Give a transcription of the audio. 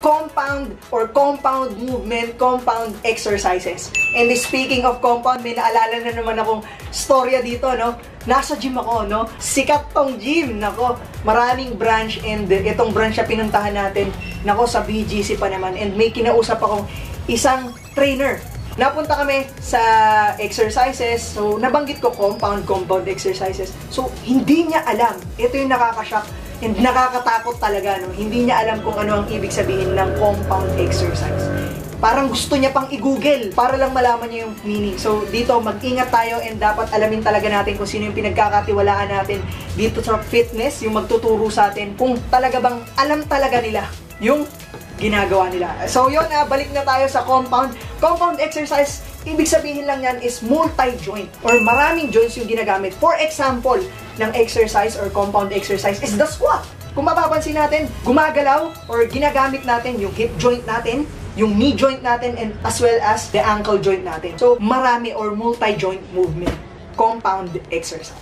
compound or compound movement, compound exercises. And speaking of compound, may naalala na naman akong storya dito, no? Nasa gym ako, no? Sikat tong gym, nako. Maraming branch and itong branch na pinuntahan natin, nako, sa BGC pa naman. And may kinausap akong isang trainer. Napunta kami sa exercises, so nabanggit ko compound exercises. So hindi niya alam, ito yung nakakashock and nakakatakot talaga, no? Hindi niya alam kung ano ang ibig sabihin ng compound exercise. Parang gusto niya pang i-google para lang malaman niya yung meaning. So dito mag-ingat tayo and dapat alamin talaga natin kung sino yung pinagkakatiwalaan natin dito sa fitness, yung magtuturo sa atin kung talaga bang alam talaga nila yung ginagawa nila. So yun, balik na tayo sa compound. Compound exercise, ibig sabihin lang yan is multi-joint or maraming joints yung ginagamit. For example, ng exercise or compound exercise is the squat. Kung mapapansin natin, gumagalaw or ginagamit natin yung hip joint natin, yung knee joint natin, and as well as the ankle joint natin. So marami or multi-joint movement, compound exercise.